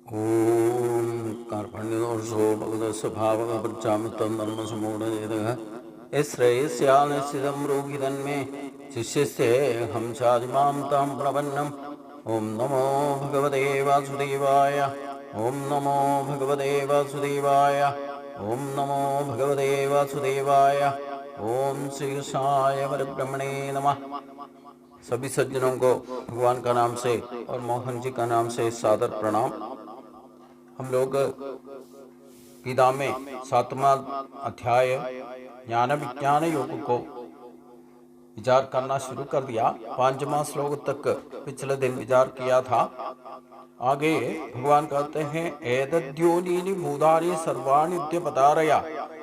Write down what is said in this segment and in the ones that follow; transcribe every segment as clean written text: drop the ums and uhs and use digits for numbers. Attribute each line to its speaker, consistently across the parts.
Speaker 1: ॐ कार्पण्यदोषो भगवतस्वभावगप्रचामतं धर्मसमूढवेदः यश्रेयस्यानिश्चितं ब्रूहि शिष्यस्ते हम चादिमां तां प्रपन्नम्। ॐ नमो भगवते वासुदेवाय। ॐ नमो भगवते वासुदेवाय। ॐ नमो भगवते वासुदेवाय। ॐ श्रीकृष्णाय परब्रह्मणे नमः। सभी सज्जनों को भगवान का नाम से और मोहन जी का नाम से सादर प्रणाम। हम लोग गीता में 7वां अध्याय ज्ञान विज्ञान योग को विचार करना शुरू कर दिया। 5वां श्लोक तक पिछले दिन विचार किया था। आगे भगवान कहते हैं एतद्योनीनि भूतानि सर्वाणि इत्यपदारया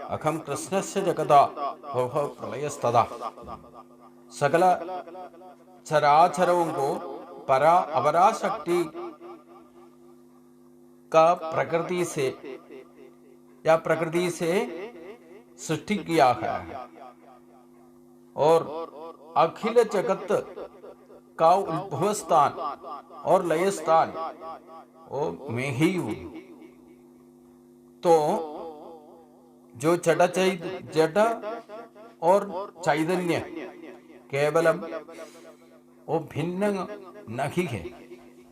Speaker 1: अहं कृष्णस्य जगता भवः प्रलयस्तदा। सकल चराचरों को परा अपरा शक्ति का प्रकृति से या प्रकृति से सृष्टि किया है और अखिल जगत का उद्भव स्थान और लय स्थान वो मैं ही हूं। तो जो जड़ और चैतन्य केवलम वो भिन्न नहीं है,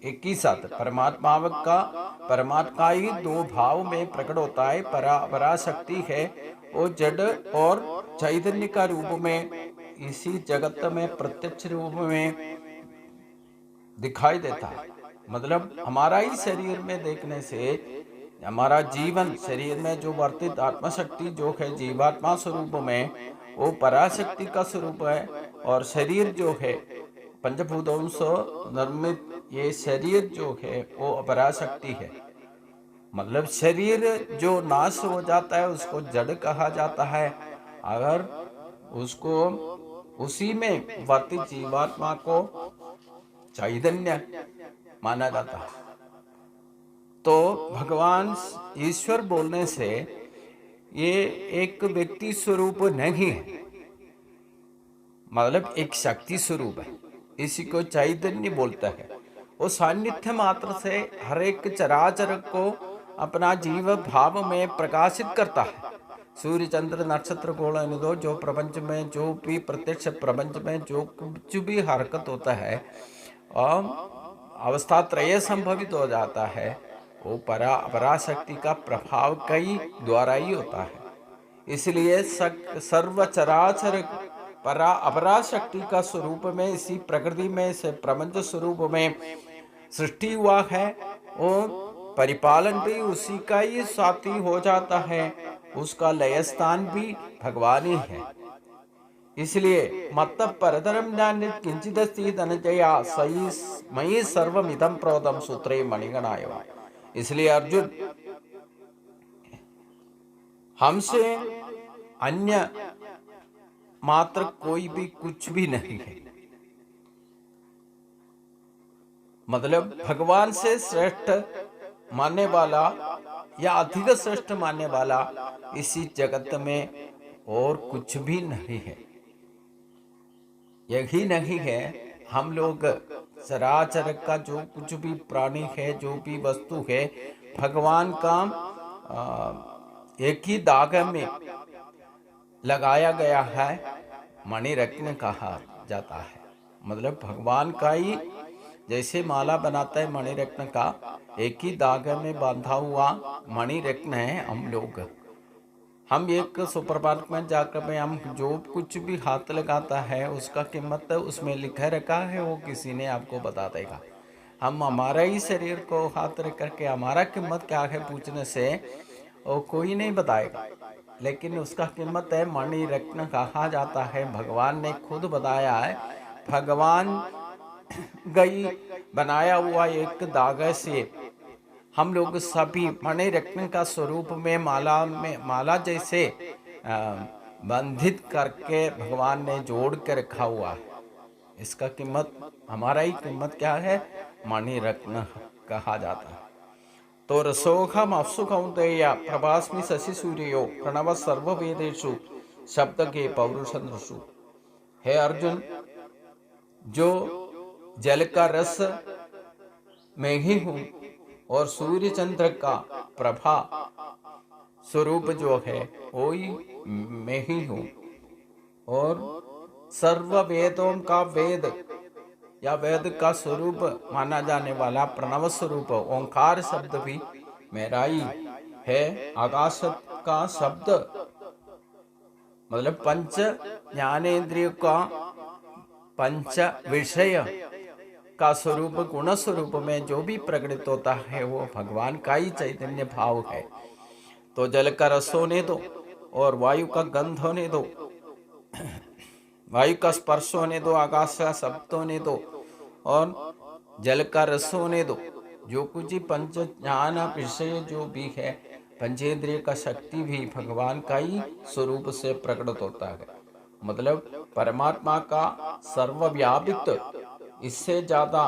Speaker 1: एक ही साथ परमात्मा ही दो भाव में प्रकट होता है। पराशक्ति है वो जड़ और चैतन्य का रूप में इसी जगत में प्रत्यक्ष रूप में दिखाई देता है। मतलब हमारा ही शरीर में देखने से हमारा जीवन शरीर में जो वर्तित आत्मशक्ति जो है जीवात्मा स्वरूप में वो पराशक्ति का स्वरूप है। और शरीर जो है पंचभूतों से निर्मित ये शरीर जो है वो अपराशक्ति है। मतलब शरीर जो नाश हो जाता है उसको जड़ कहा जाता है। अगर उसको उसी में वर्तित जीवात्मा को चैतन्य माना जाता है। तो भगवान ईश्वर बोलने से ये एक व्यक्ति स्वरूप नहीं है, मतलब एक शक्ति स्वरूप है। इसी को चैतन्य बोलता है। वो सान्निध्य मात्र से हर एक चराचर को अपना जीव भाव में प्रकाशित करता है। सूर्य चंद्र नक्षत्र गोल जो प्रपंच में जो भी प्रत्यक्ष प्रपंच में जो कुछ भी हरकत होता है अवस्था त्रय संभवित हो जाता है, वो पराशक्ति का प्रभाव कई द्वारा ही होता है। इसलिए सर्व चराचर अपराशक्ति का स्वरूप में इसी प्रकृति में से प्रपंच स्वरूप में सृष्टि हुआ है और परिपालन भी उसी का ही साथी हो जाता है। उसका लय स्थान भी भगवान ही है। इसलिए मत परतरम ज्ञान किंचिदस्ति धनंजया सही मयि सर्वमिदं प्रोतम सूत्रे मणिगणाय। इसलिए अर्जुन हमसे अन्य मात्र कोई भी कुछ भी नहीं है। मतलब भगवान से श्रेष्ठ मानने वाला या अधिक श्रेष्ठ मानने वाला इसी जगत में और कुछ भी नहीं है। यही नहीं है, हम लोग चराचर का जो कुछ भी प्राणी है जो भी वस्तु है भगवान का एक ही धागे में लगाया गया है, मणिरत्न कहा जाता है। मतलब भगवान का ही जैसे माला बनाता है मणिरत्न का, एक ही धागे में बांधा हुआ मणिरत्न है हम लोग। हम एक सुप्रभात में जाकर में हम जो कुछ भी हाथ लगाता है उसका कीमत उसमें लिखा रखा है, वो किसी ने आपको बता देगा। हम हमारा ही शरीर को हाथ रख करके हमारा कीमत क्या है पूछने से वो कोई नहीं बताएगा, लेकिन उसका कीमत है मणिरत्न कहा जाता है। भगवान ने खुद बताया है, भगवान गई बनाया हुआ एक धागे से हम लोग सभी मणिरत्न का स्वरूप में माला जैसे बंधित करके भगवान ने जोड़ के रखा हुआ है। इसका कीमत हमारा ही कीमत क्या है, मणिरत्न कहा जाता है। तो रसोखम अप्सु कौन्तेय प्रभास्मि शशि सूर्यो प्रणव सर्ववेदेषु शब्द के पौरुषु। हे अर्जुन, जो जल का रस मैं ही हूँ, और सूर्य चंद्र का प्रभा स्वरूप जो है वही मैं ही हूँ। और सर्व वेदों का वेद या वेद का स्वरूप माना जाने वाला प्रणव स्वरूप ओंकार शब्द भी मेरा ही है। आकाश का शब्द मतलब पंच ज्ञानेन्द्रियों का पंच विषय का स्वरूप गुण स्वरूप में जो भी प्रकटित होता है वो भगवान का ही चैतन्य भाव है। तो जल का रस होने दो और वायु का गंध होने दो, वायु का स्पर्श होने दो, आकाश का शब्द होने दो और जल का रस होने दो। जो कुछ ही पंच ज्ञान विषय जो भी है, पंचेंद्रिय का शक्ति भी भगवान का ही स्वरूप से प्रकट होता है। मतलब परमात्मा का सर्वव्यापित इससे ज्यादा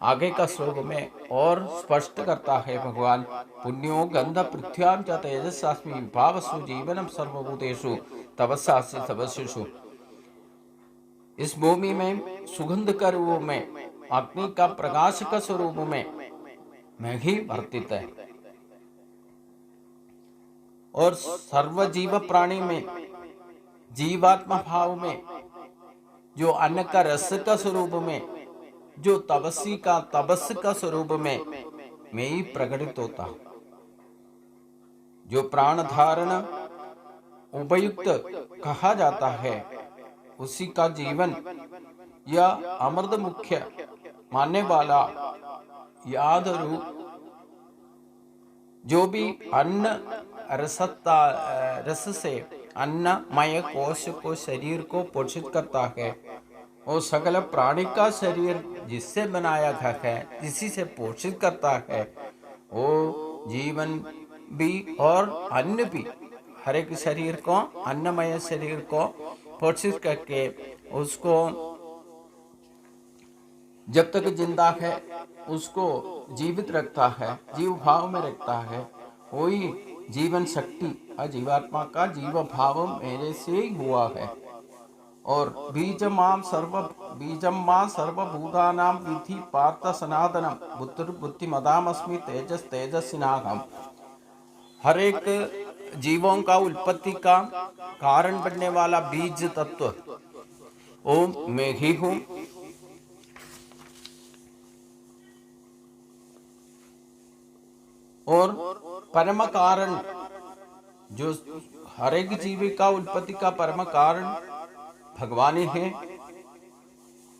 Speaker 1: आगे का श्लोक में और स्पष्ट करता है भगवान। पुण्यो गंध पृथ्व्याम च तेजस्सास्मि विभावसु जीवनम सर्वभूतेषु तपस्सास्मि तपस्विषु। इस भूमि में सुगंध का रूप में, अग्नि का प्रकाश का स्वरूप में मैं ही वर्तित है। और सर्व जीव प्राणी में, जीवात्मा भाव में, जो अन्न का रस का स्वरूप में, जो तपस्वी का तपस का स्वरूप में मैं ही प्रकटित होता। जो प्राण धारण उपयुक्त कहा जाता है उसी का जीवन या अमृत मुख्य मानने वाला याद रूप जो भी अन्न रस से अन्नमय कोश को शरीर को पोषित करता है, वो सकल प्राणी का शरीर जिससे बनाया गया है, जिसी से पोषित करता है, वो जीवन भी और अन्न भी हर एक शरीर को, अन्नमय शरीर को पोषित करके उसको जब तक जिंदा है उसको जीवित रखता है, जीव भाव में रखता है। वही जीवन शक्ति जीवात्मा का जीव भाव मेरे से ही हुआ है। और बीजमां सर्वभूतानां विधि पार्थ सनातनम बुद्धिमतामस्मि तेजस तेजस्विनाहम्। हर एक जीवों का उत्पत्ति का कारण बनने वाला बीज तत्व ओम मैं ही हूँ। और परम कारण, जो हर एक जीव का उत्पत्ति का परम कारण भगवान है।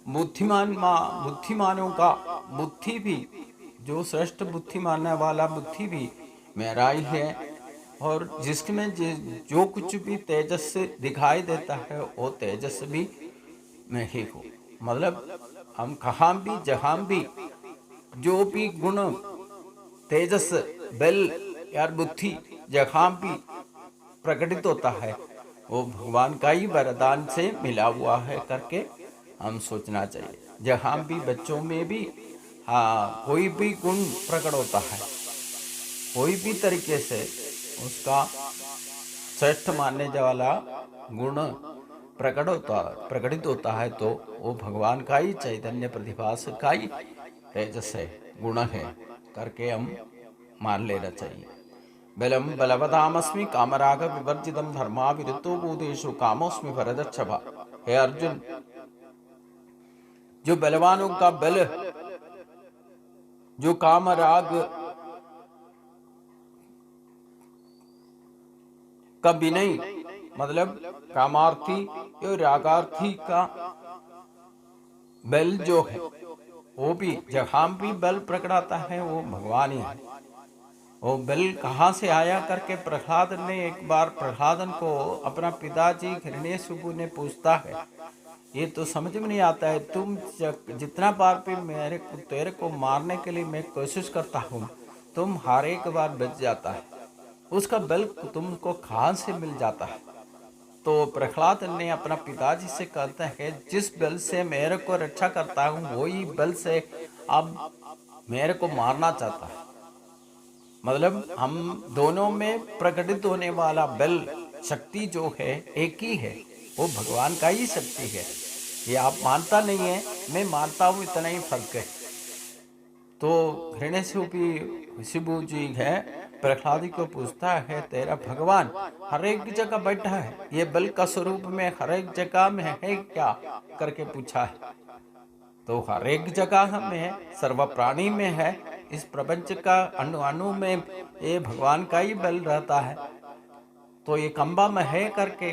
Speaker 1: बुद्धिमानों का बुद्धि भी, जो श्रेष्ठ बुद्धि मानने वाला बुद्धि भी मेरा ही है। और जिसमें जो कुछ भी तेजस दिखाई देता है वो तेजस भी मैं ही हूँ। मतलब हम कहाँ भी जहाँ भी जो भी गुण तेजस बल या बुद्धि जहाँ भी प्रकटित होता है वो भगवान का ही वरदान से मिला हुआ है करके हम सोचना चाहिए। जहाँ भी बच्चों में भी कोई भी गुण प्रकट होता है, कोई भी तरीके से उसका श्रेष्ठ मानने वाला गुण प्रकटित होता है तो वो भगवान का ही चैतन्य प्रतिभास का ही तेजस है, गुण है करके हम मान लेना चाहिए। बलम बलवतामस्मि कामराग विवर्जितम धर्मा विरुद्धो भूतेषु कामोस्मि भरतर्षभा। हे अर्जुन, जो बलवानों का बल, जो कामराग का विनय, मतलब कामार्थी और रागार्थी का बल जो है वो भी जहां भी बल प्रकटाता है वो भगवान ही है। वो बल कहाँ से आया करके प्रहलाद ने एक बार प्रहलादन को अपना पिताजी हिरण्यकशिपु ने पूछता है, ये तो समझ में नहीं आता है, तुम जितना बार भी तेरे को मारने के लिए मैं कोशिश करता हूँ तुम हर एक बार बच जाता है, उसका बल तुमको कहाँ से मिल जाता है। तो प्रहलाद ने अपना पिताजी से कहते हैं, जिस बल से मेरे को रक्षा करता हूँ वही बल से अब मेरे को मारना चाहता है। मतलब हम दोनों में प्रकटित होने वाला बल शक्ति जो है एक ही है, वो भगवान का ही शक्ति है। ये आप मानता नहीं है, मैं मानता हूँ, इतना ही फर्क है। तो हिरण्यशिबु जी है प्रहलाद को पूछता है, तेरा भगवान हर एक जगह बैठा है, ये बल का स्वरूप में हर एक जगह में है क्या करके पूछा है। तो हर एक जगह में है, सर्व प्राणी में है, इस प्रपंच का अणु अणु में ये भगवान का ही बल रहता है। तो ये खंबा में है करके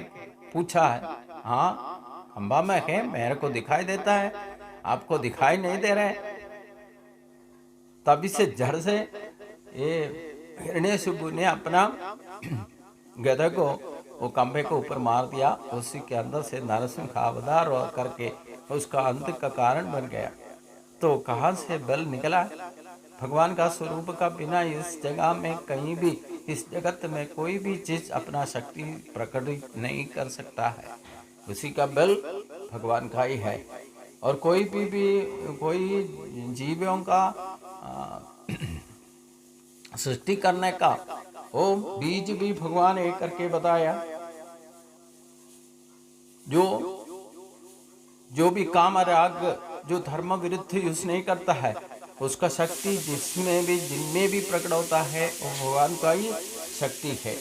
Speaker 1: पूछा है। हाँ खंबा में है, मेरे को दिखाई देता है, आपको दिखाई नहीं दे रहा है। तभी से झड़ से ये हिरण्यशिबु ने अपना गदा को वो खंबे को ऊपर मार दिया, उसी के अंदर से नरसिंह अवतार करके उसका अंत का कारण बन गया। तो कहाँ से बल निकला? भगवान का स्वरूप का बिना इस जगह में कहीं भी, इस जगत में कोई भी चीज अपना शक्ति प्रकट नहीं कर सकता है। उसी का बल भगवान का ही है। और कोई जीवों का सृष्टि करने का वो बीज भी भगवान एक करके बताया। जो भी काम राग जो धर्म विरुद्ध यूज नहीं करता है, उसका शक्ति जिनमें भी प्रकट होता है वो भगवान का ही शक्ति है।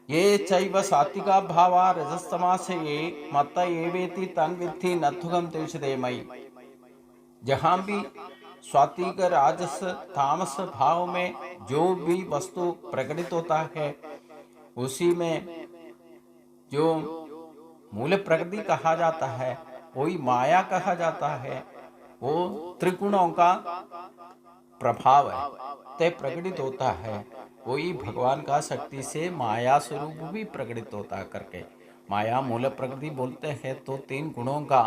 Speaker 1: ये चैव सात्विका भावा रजस्तमासे ये मत एवेति तन्विद्धि नथुगम तेषदे मयि। जहां भी सात्विक राजस तामस भाव में जो भी वस्तु प्रकटित होता है, उसी में जो मूल प्रकृति कहा जाता है, वही माया कहा जाता है। वो त्रिगुणों का प्रभाव है, ते प्रकटित होता है। वही भगवान का शक्ति से माया स्वरूप भी प्रकटित होता करके माया मूल प्रकृति बोलते हैं। तो 3 गुणों का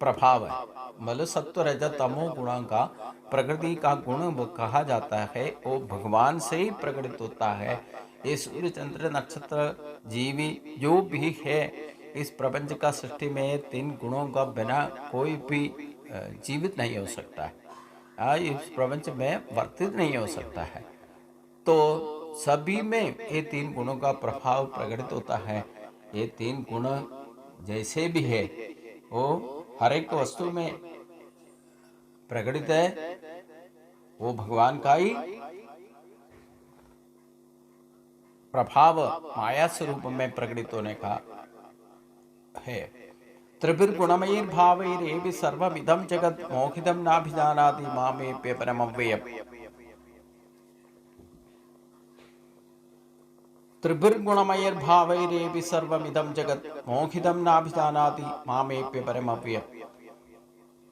Speaker 1: प्रभाव है, मतलब सत्व रज तमो गुणों का प्रकृति का गुण कहा जाता है, वो भगवान से ही प्रकटित होता है। ये सूर्य चंद्र नक्षत्र जीवी जो भी है इस प्रपंच का सृष्टि में 3 गुणों का बिना कोई भी जीवित नहीं हो सकता है, इस प्रपंच में वर्तित नहीं हो सकता है। तो सभी में ये 3 गुणों का प्रभाव प्रकटित होता है। ये 3 गुण जैसे भी है वो हर एक वस्तु में प्रकटित है, वो भगवान का ही प्रभाव माया स्वरूप में प्रकटित होने का है। त्रिभिर्गुणमयीर भावैरेवि सर्वमिदं जगत् मोहितं नाभिजानाति मामेप्य परमव्ययम्। त्रिभिर्गुणमयीर भावैरेवि सर्वमिदं जगत् मोहितं नाभिजानाति मामेप्य परमव्ययम्।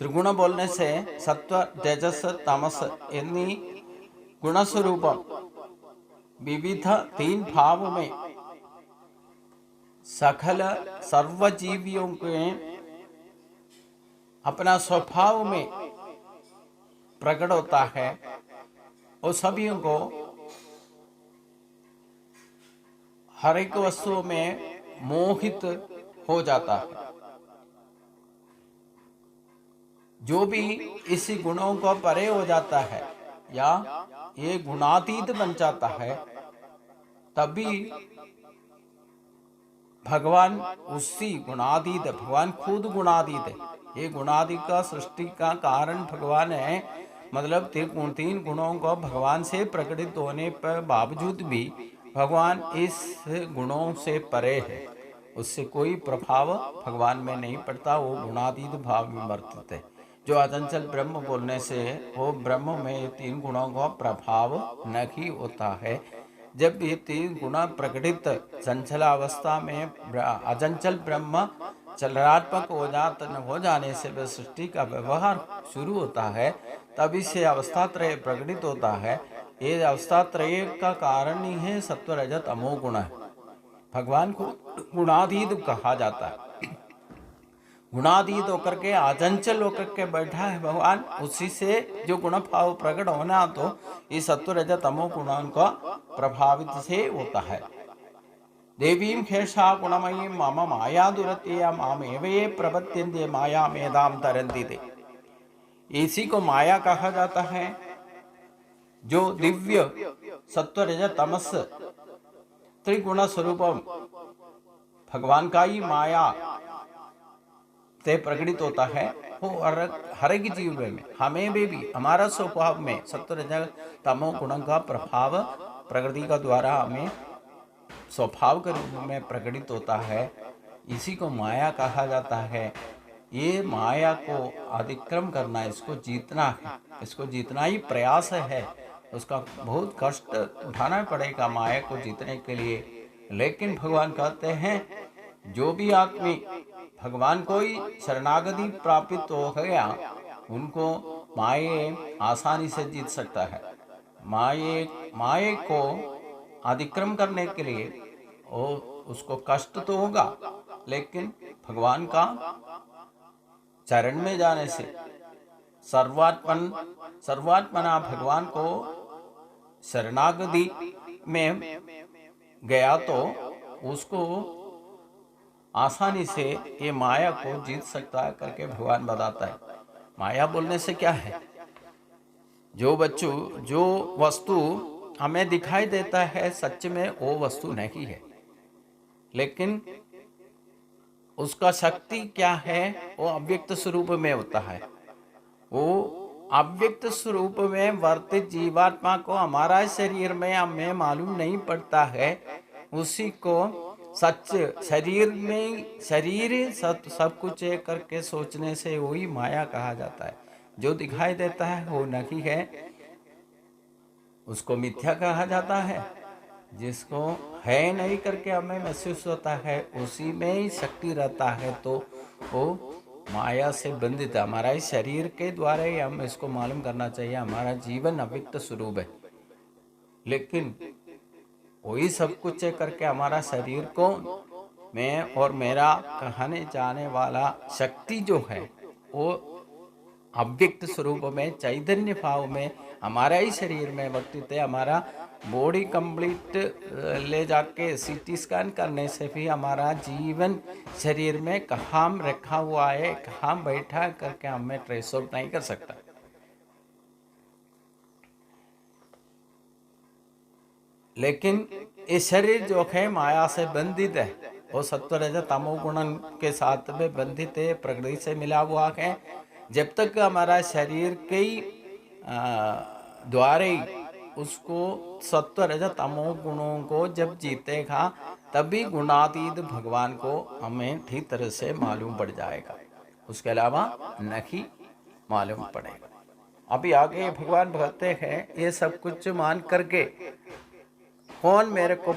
Speaker 1: त्रिगुण बोलने से सत्व तेजस तमस इन्हीं गुण स्वरूप विविध 3 भाव में सकल सर्वजीवियों के अपना स्वभाव में प्रकट होता है और सभी को हर एक वस्तु में मोहित हो जाता है। जो भी इसी गुणों को परे हो जाता है या ये गुणातीत बन जाता है, तभी भगवान उसी गुणातीत, भगवान खुद गुणातीत है। ये गुणादि का सृष्टि का कारण भगवान है। मतलब 3 गुणों को भगवान से प्रकटित होने पर बावजूद भी भगवान इस गुणों से परे है, उससे कोई प्रभाव भगवान में नहीं पड़ता, वो गुणातीत भाव में वर्तित है। जो अचंचल ब्रह्म बोलने से वो ब्रह्म में ये 3 गुणों का प्रभाव नहीं होता है। जब ये 3 गुण प्रकटित चंचलावस्था में अचंचल ब्रह्म चलनात्मक हो जाने से वह सृष्टि का व्यवहार शुरू होता है, तभी से अवस्था त्रय प्रकटित होता है। ये अवस्था त्रय का कारण ही है सत्व रज तमो गुण। भगवान को गुणातीत कहा जाता है। गुणातीत होकर के अचंचल होकर के बैठा है भगवान, उसी से जो गुण भाव प्रकट होना तो इस सत्व रज तमो गुणों का प्रभावित से होता है। देवीं खेषा गुणमयी मम माया दुरत्या मामेवे प्रपद्यन्ते माया मेधाम तरन्ति ते। इसी को माया कहा जाता है। जो दिव्य सत्व रज तमस त्रिगुण स्वरूप भगवान का ही माया ते प्रकटित होता है, वो हर एक जीव में, हमें भी हमारा स्वभाव में सत्व रज तमो गुणों का प्रभाव प्रकृति का द्वारा हमें स्वभाव के रूप में प्रकटित होता है। इसी को माया कहा जाता है। ये माया को अतिक्रम करना, इसको जीतना है, इसको जीतना ही प्रयास है। उसका बहुत कष्ट उठाना पड़ेगा माया को जीतने के लिए। लेकिन भगवान कहते हैं जो भी आदमी भगवान को ही शरणागति प्राप्त हो गया, उनको माये आसानी से जीत सकता है। माये को अतिक्रम करने के लिए उसको कष्ट तो होगा, लेकिन भगवान का चरण में जाने से सर्वात्मना भगवान को शरणागति में गया तो उसको आसानी से ये माया को जीत सकता है करके भगवान बताता है। माया बोलने से क्या है, जो वस्तु हमें दिखाई देता है सच में वो वस्तु नहीं है, लेकिन उसका शक्ति क्या है, वो अव्यक्त स्वरूप में होता है। वो अव्यक्त स्वरूप में वर्तित जीवात्मा को हमारा शरीर में हमें मालूम नहीं पड़ता है, उसी को सच शरीर में सब कुछ है करके सोचने से वही माया कहा जाता है। जो दिखाई देता है वो नहीं है, उसको मिथ्या कहा जाता है। जिसको है नहीं करके हमें महसूस होता है, उसी में ही शक्ति रहता है, तो वो माया से बंधित है। हमारा इस शरीर के द्वारा ही हम इसको मालूम करना चाहिए, हमारा जीवन अव्यक्त स्वरूप है, लेकिन वही सब कुछ करके हमारा शरीर को मैं और मेरा कहने जाने वाला शक्ति जो है वो अव्यक्त स्वरूप में चैतन्य भाव में हमारा ही शरीर में वर्तित है। हमारा बॉडी कंप्लीट ले जाके सीटी स्कैन करने से भी हमारा जीवन शरीर में कहाँ रखा हुआ है, कहाँ बैठा करके हमें ट्रेस आउट नहीं कर सकता। लेकिन ये शरीर जो है माया से बंधित है, वो सत्व रज तमो गुण के साथ में बंधित है, प्रकृति से मिला हुआ है। जब तक हमारा शरीर के ही द्वारे उसको सत्व रज तमो गुणों को जब जीतेगा, तभी गुणातीत भगवान को हमें ठीक तरह से मालूम पड़ जाएगा, उसके अलावा नहीं मालूम पड़ेगा। अभी आगे भगवान कहते हैं ये सब कुछ मान करके कौन मेरे को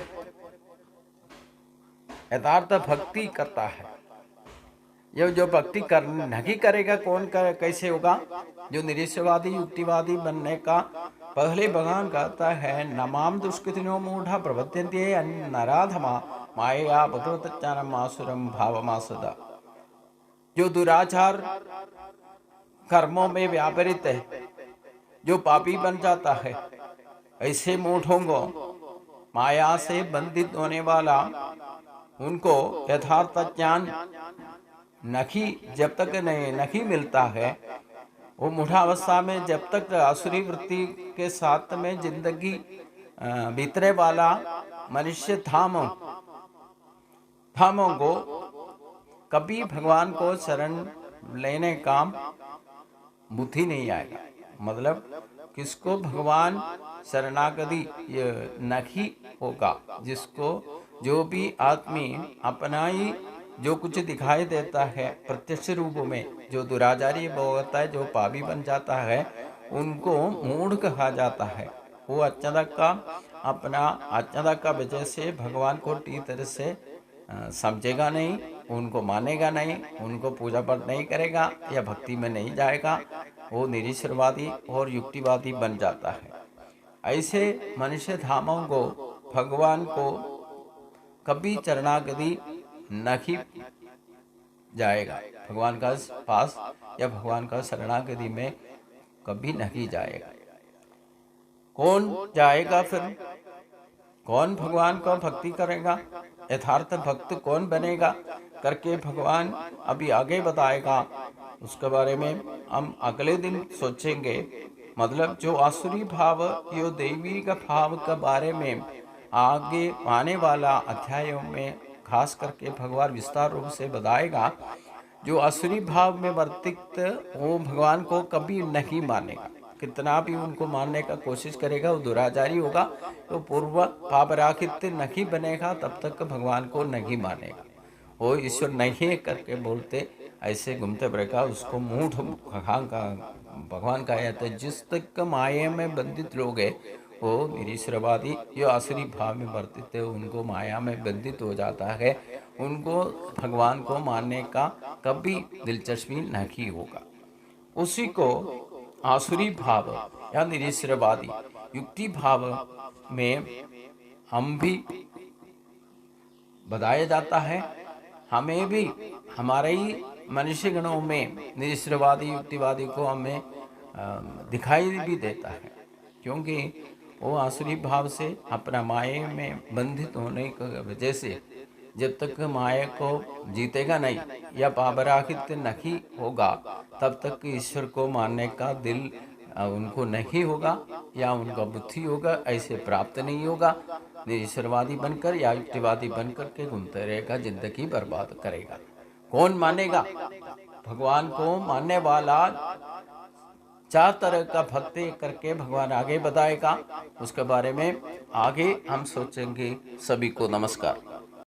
Speaker 1: यथार्थ भक्ति करता है, ये जो भक्ति नहीं करेगा कौन कैसे होगा। जो निरीश्वरवादी युक्तिवादी बनने का पहले भगवान कहता है नमाम दुष्कृतिनो मूढ़ा प्रपद्यन्ते नराधमा माया भगवतज्ञानम आसुरम भावमासुदा। जो दुराचार कर्मों में व्यापरित है, जो पापी बन जाता है, ऐसे मूढ़ों को माया से बंधित होने वाला, उनको यथार्थ ज्ञान नहीं जब तक नहीं मिलता है, वो मूढ़ावस्था में जब तक आसुरी वृत्ति के साथ में जिंदगी बीतने वाला मनुष्य धामों को कभी भगवान को शरण लेने का बुद्धि नहीं आएगा। मतलब किसको भगवान शरणागति नहीं होगा, जिसको जो भी आदमी अपना ही जो कुछ दिखाई देता है प्रत्यक्ष रूप में, जो दुराचारी होता है, जो पापी बन जाता है, उनको मूढ़ कहा जाता है। वो अज्ञता का वजह से भगवान को ठीक तरह से समझेगा नहीं, उनको मानेगा नहीं, उनको पूजा पाठ नहीं करेगा या भक्ति में नहीं जाएगा, वो निरीश्वरवादी और युक्तिवादी बन जाता है। ऐसे मनुष्य धामों को भगवान को कभी चरणागति नहीं जाएगा, भगवान का पास या भगवान का शरणागति में कभी नहीं जाएगा। कौन जाएगा फिर, कौन भगवान को भक्ति करेगा, यथार्थ भक्त कौन बनेगा करके भगवान अभी आगे बताएगा। उसके बारे में हम अगले दिन सोचेंगे। मतलब जो आसुरी भाव, यो दैवी का भाव के बारे में आगे आने वाला अध्यायों में खास करके भगवान विस्तार रूप से बताएगा। जो असुरी भाव में वर्तित वो भगवान को कभी नहीं मानेगा, कितना भी उनको मानने का कोशिश करेगा वो दुराचारी होगा, तो पूर्व पापराखित नहीं बनेगा तब तक भगवान को नहीं मानेगा। वो ईश्वर नहीं करके बोलते ऐसे घूमते रहेगा, उसको मूढ़ भगवान कहा जाता है। जिस तक माया में बंधित लोग हैं वो निरीश्वरवादी जो आसुरी भाव में वर्तित है उनको माया में बंधित हो जाता है, उनको भगवान को मानने का कभी दिलचस्पी नहीं होगा। उसी को आसुरी भाव या निरीश्वरवादी युक्ति भाव में हम भी बताया जाता है। हमें भी हमारे ही मनुष्य गणों में निरीश्वरवादी युक्तिवादी को हमें दिखाई भी देता है, क्योंकि वो आसुरी भाव से अपना माया में बंधित होने की वजह से जब तक माया को जीतेगा नहीं या पापराखित नहीं होगा तब तक ईश्वर को मानने का दिल उनको नहीं होगा या उनका बुद्धि होगा ऐसे प्राप्त नहीं होगा। निरीश्वरवादी बनकर या युक्तिवादी बनकर के घूमते रहेगा, जिंदगी बर्बाद करेगा। कौन मानेगा? भगवान को मानने वाला 4 तरह का भक्ति करके भगवान आगे बताएगा, उसके बारे में आगे हम सोचेंगे। सभी को नमस्कार।